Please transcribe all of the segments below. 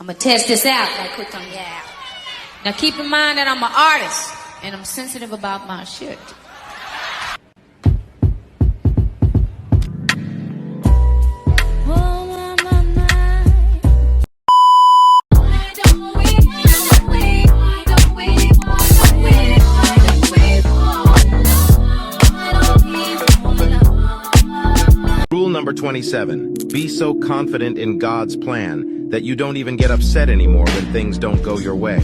I'm gonna test this out right quick on you out. Now keep in mind that I'm an artist and I'm sensitive about my shit. Rule number 27. Be so confident in God's plan that you don't even get upset anymore when things don't go your way.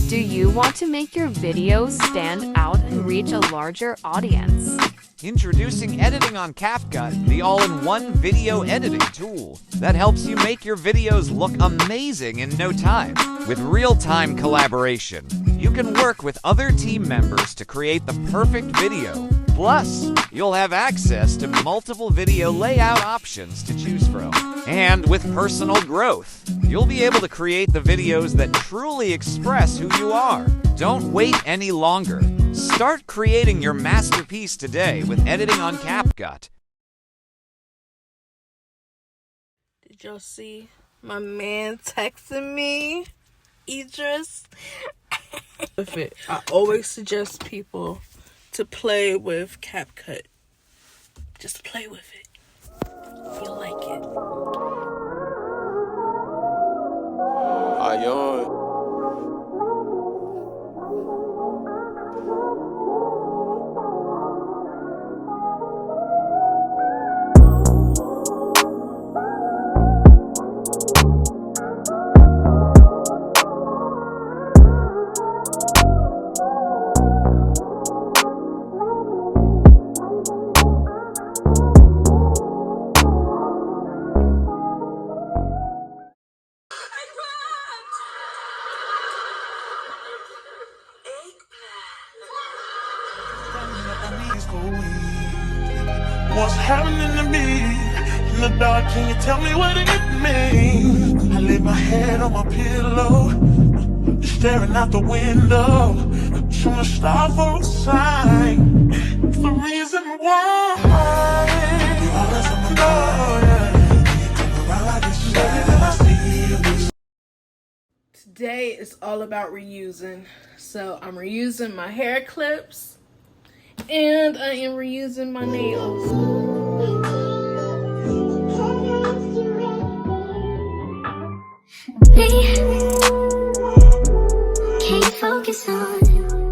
Do you want to make your videos stand out and reach a larger audience? Introducing Editing on CapCut, the all-in-one video editing tool that helps you make your videos look amazing in no time. With real-time collaboration, you can work with other team members to create the perfect video. Plus, you'll have access to multiple video layout options to choose from. And with personal growth, you'll be able to create the videos that truly express who you are. Don't wait any longer. Start creating your masterpiece today with Editing on CapCut. Did y'all see my man texting me? Idris. With it, I always suggest people to play with CapCut. Just play with it. If you like it. What's happening to me in the dark? Can you tell me what it means? I lay my head on my pillow, staring out the window, trying to stop for a sign. It's the reason why you always on my mind. Today is all about reusing. So I'm reusing my hair clips and I am reusing my nails. Can't focus on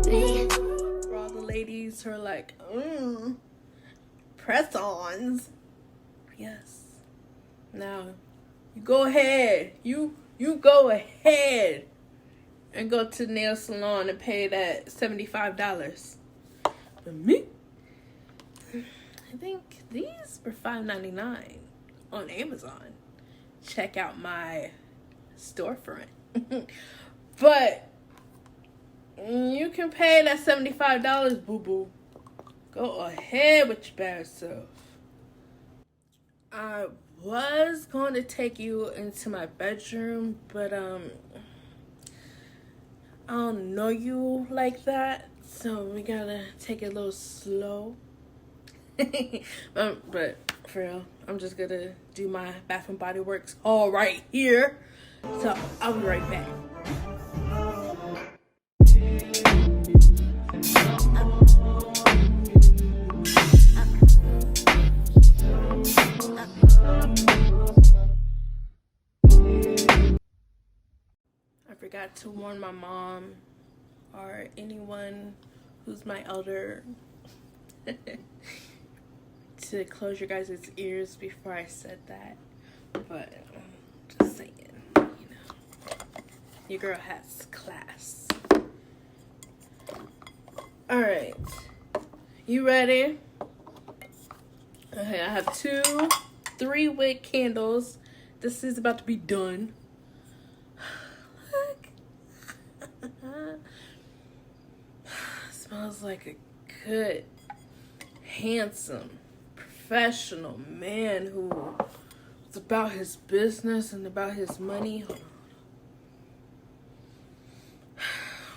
me. For all the ladies who are like, press-ons. Yes. Now, you go ahead. You go ahead and go to the nail salon and pay that $75. But me, I think these were $5.99 on Amazon. Check out my storefront. But you can pay that $75, boo-boo. Go ahead with your bad self. I was going to take you into my bedroom, but I don't know you like that, so we gotta take it a little slow. But for real, I'm just gonna do my Bath and Body Works all right here. So I'll be right back. I forgot to warn my mom or anyone who's my elder to close your guys' ears before I said that. But just saying, you know, your girl has class. Alright, you ready? Okay, I have 2 3-wick candles. This is about to be done. Smells like a good, handsome, professional man who is about his business and about his money. Hold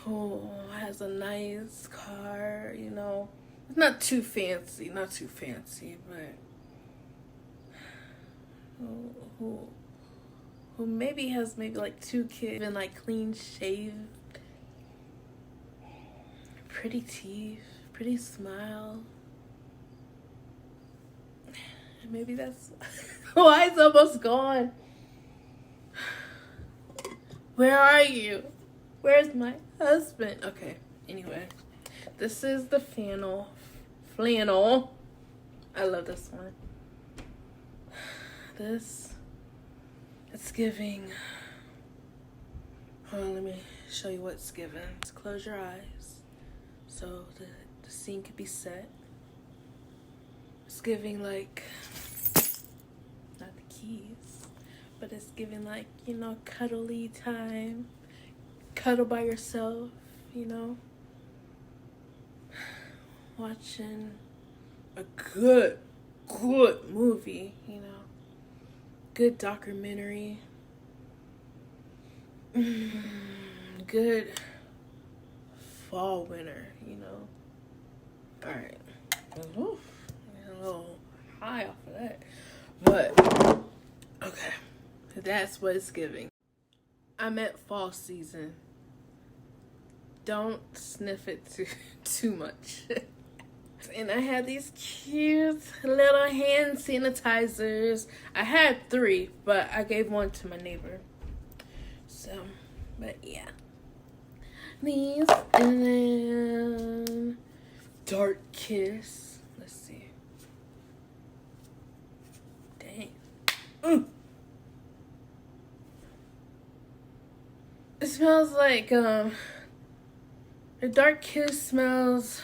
who has a nice car, you know. It's not too fancy, but who maybe has like 2 kids and like clean shaved, pretty teeth, pretty smile. Maybe that's why it's almost gone. Where are you? Where's my husband? Okay, anyway. This is the flannel. I love this one. It's giving. Hold on, let me show you what's giving. Just close your eyes so the scene could be set. It's giving like, not the keys, but it's giving like, you know, cuddly time. Cuddle by yourself, you know. Watching a good movie, you know. Good documentary. Good fall winter, you know. Alright. A little high off of that. But okay. That's what it's giving. I'm at fall season. Don't sniff it too much. And I had these cute little hand sanitizers. I had 3, but I gave 1 to my neighbor. So, but yeah. These, and then Dark Kiss. Let's see. Dang. It smells like, the Dark Kiss smells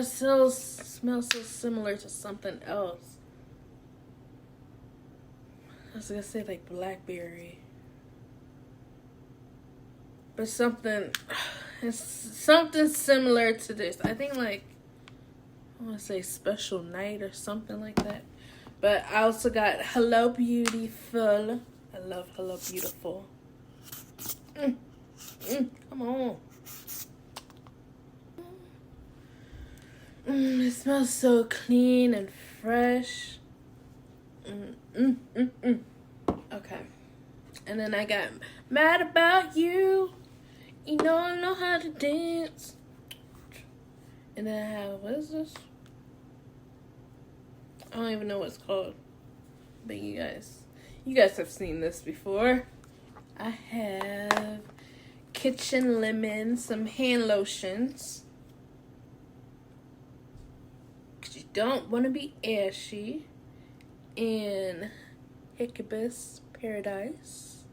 so similar to something else. I was gonna say like blackberry, but it's something similar to this. I think like, I want to say Special Night or something like that. But I also got Hello Beautiful. I love Hello Beautiful. Come on. It smells so clean and fresh. Okay. And then I got Mad About You. You know I know how to dance. And then I have, what is this? I don't even know what it's called. But you guys have seen this before. I have Kitchen Lemon, some hand lotions. Because you don't want to be ashy. And Hiccups Paradise.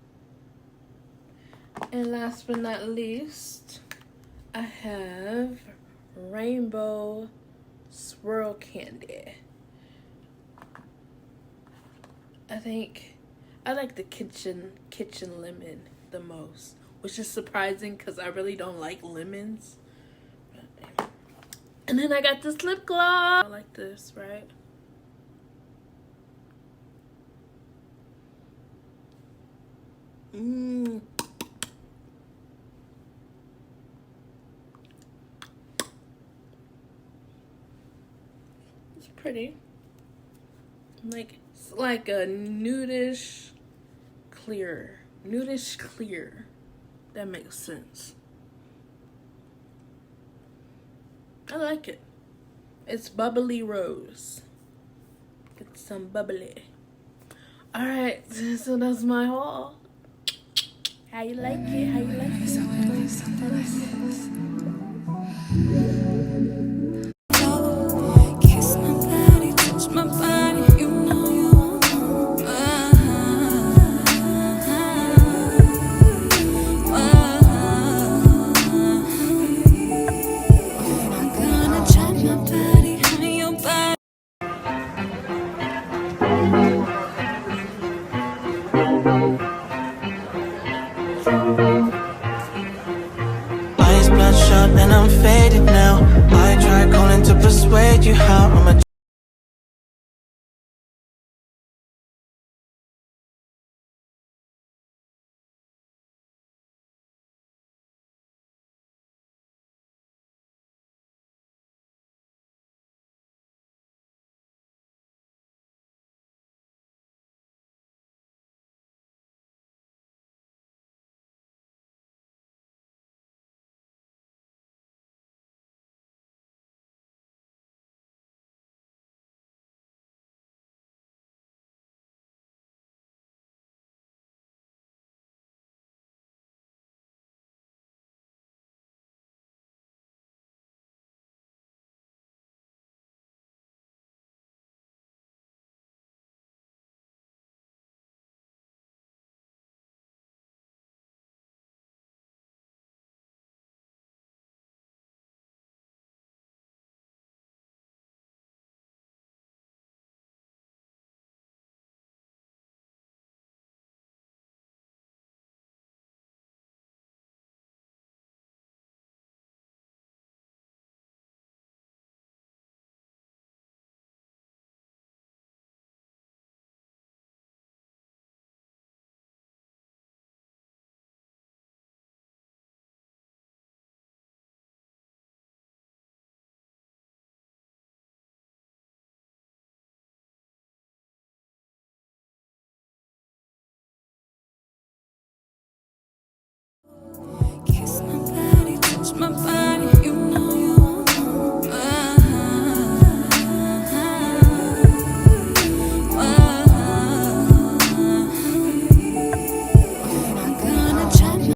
And last but not least, I have Rainbow Swirl Candy. I think I like the kitchen lemon the most, which is surprising because I really don't like lemons. And then I got this lip gloss. I like this, right? It's pretty. It's like a nudish clear. That makes sense. I like it. It's bubbly rose. Get some bubbly. Alright, so that's my haul. How you like it? How you like it? Kiss my body, touch my body. You know you want I'm gonna drop my body on your body. Eyes bloodshot and I'm faded now. I try calling to persuade you how I'm a